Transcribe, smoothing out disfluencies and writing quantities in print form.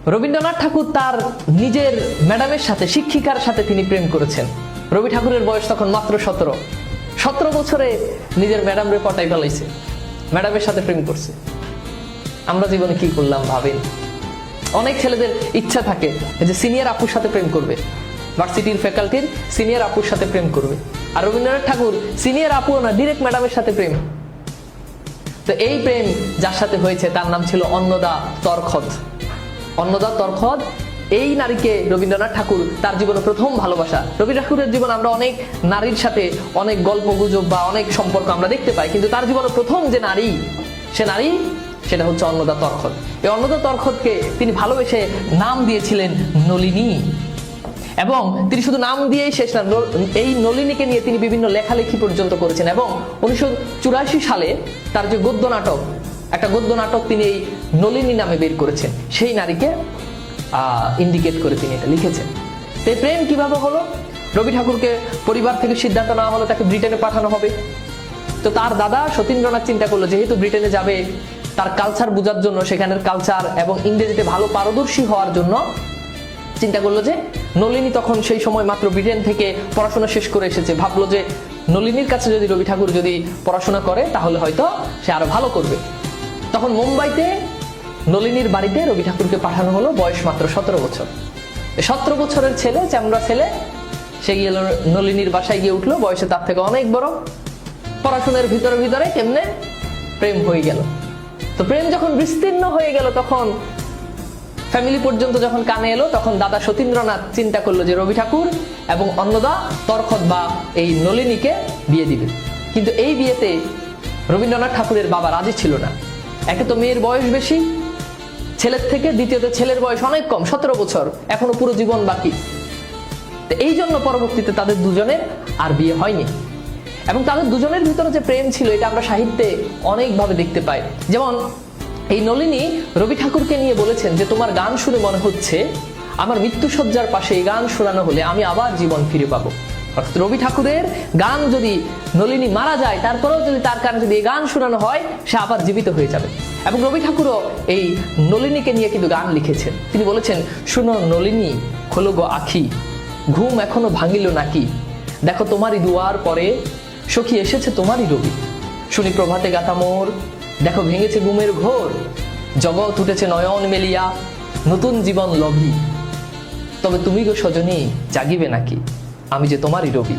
রবীন্দ্রনাথ ঠাকুর তার নিজের ম্যাডামের সাথে, শিক্ষিকার সাথে তিনি প্রেম করেছেন। রবি ঠাকুরের বয়স তখন মাত্র 17 বছরে নিজের ম্যাডামরে পটাই ফেলাইছে, ম্যাডামের সাথে প্রেম করছে। আমরা জীবনে কি করলাম ভাবেন। অনেক ছেলেদের ইচ্ছা থাকে যে সিনিয়র আপুর সাথে প্রেম করবে, ভার্সিটির ফ্যাকাল্টির সিনিয়র আপুর সাথে প্রেম করবে। আর রবীন্দ্রনাথ ঠাকুর সিনিয়র আপু না, ডিরেক্ট ম্যাডামের সাথে প্রেম। তো এই প্রেম যার সাথে হয়েছে তার নাম ছিল অন্নদা তর্খদ। অন্নদা তর্খদ এই নারীকে রবীন্দ্রনাথ ঠাকুর তার জীবনে প্রথম ভালোবাসা। রবি ঠাকুরের জীবন আমরা অনেক নারীর সাথে অনেক গল্প গুজব বা অনেক সম্পর্ক আমরা দেখতে পাই, কিন্তু তার জীবনে প্রথম যে নারী, সে নারী সেটা হচ্ছে অন্নদা তর্খদ। এই অন্নদা তর্খদকে তিনি ভালোবেসে নাম দিয়েছিলেন নলিনী। এবং তিনি শুধু নাম দিয়েই শেষ না, এই নলিনীকে নিয়ে তিনি বিভিন্ন লেখালেখি পর্যন্ত করেছেন। এবং 1984 সালে তার যে গদ্য নাটক, একটা গদ্য নাটক তিনি এই নলিনী নামে বের করেছেন, সেই নারীকে ইন্ডিকেট করে তিনি এটা লিখেছেন। তো এই প্রেম কিভাবে হলো? রবি ঠাকুরকে পরিবার থেকে সিদ্ধান্ত নেওয়া হলো তাকে ব্রিটেনে পাঠানো হবে। তো তার দাদা সতীন্দ্রনাথ চিন্তা করলো যেহেতু ব্রিটেনে যাবে, তার কালচার বোঝার জন্য, সেখানের কালচার এবং ইংরেজিতে ভালো পারদর্শী হওয়ার জন্য চিন্তা করলো যে নলিনী তখন সেই সময় মাত্র ব্রিটেন থেকে পড়াশোনা শেষ করে এসেছে। ভাবলো যে নলিনীর কাছে যদি রবি ঠাকুর যদি পড়াশোনা করে তাহলে হয়তো সে আরো ভালো করবে। তখন মুম্বাইতে নলিনীর বাড়িতে রবি ঠাকুরকে পাঠানো হলো, বয়স মাত্র 17 বছর। 17 বছরের ছেলে, চামড়া ছেলে, সে গিয়ে নলিনীর বাসায় গিয়ে উঠলো, বয়সে তার থেকে অনেক বড়। পড়াশোনার ভিতরে ভিতরে কেমনে প্রেম হয়ে গেল। তো প্রেম যখন বিস্তীর্ণ হয়ে গেল, তখন ফ্যামিলি পর্যন্ত যখন কানে এলো, তখন দাদা সতীন্দ্রনাথ চিন্তা করলো যে রবি ঠাকুর এবং অন্নদা তর্খদ বা এই নলিনীকে বিয়ে দিবে। কিন্তু এই বিয়েতে রবীন্দ্রনাথ ঠাকুরের বাবা রাজি ছিল না। একে তো মেয়ের বয়স বেশি ছেলের থেকে, দ্বিতীয়ত ছেলের বয়স অনেক কম, 17 বছর, এখনো পুরো জীবন বাকি। তো এই জন্য পরবর্তীতে তাদের দুজনের আর বিয়ে হয়নি। এবং তাদের দুজনের ভিতরে যে প্রেম ছিল, এটা আমরা সাহিত্যে অনেকভাবে দেখতে পাই। যেমন এই নলিনী রবি ঠাকুরকে নিয়ে বলেছেন যে তোমার গান শুনে মনে হচ্ছে আমার মৃত্যুসজ্জার পাশে এই গান শোনানো হলে আমি আবার জীবন ফিরে পাবো। অর্থাৎ রবি ঠাকুরের গান যদি নলিনী মারা যায়, তারপরেও যদি তার কারণে যদি এই গান শোনানো হয়, সে আবার জীবিত হয়ে যাবে। এবং রবি ঠাকুরও এই নলিনীকে নিয়ে কিন্তু গান লিখেছেন। তিনি বলেছেন, শুনো নলিনী খোলো গো আখি, ঘুম এখনো ভাঙিল নাকি, দেখো তোমারই দুয়ার পরে সখী এসেছে তোমারই রবি, শুনি প্রভাতে গাথা মোর, দেখো ভেঙেছে ঘুমের ঘোর, জগৎ উঠেছে নয়ন মেলিয়া, নতুন জীবন লভি, তবে তুমি গো সজনী জাগিবে নাকি, আমি যে তোমারই রবি।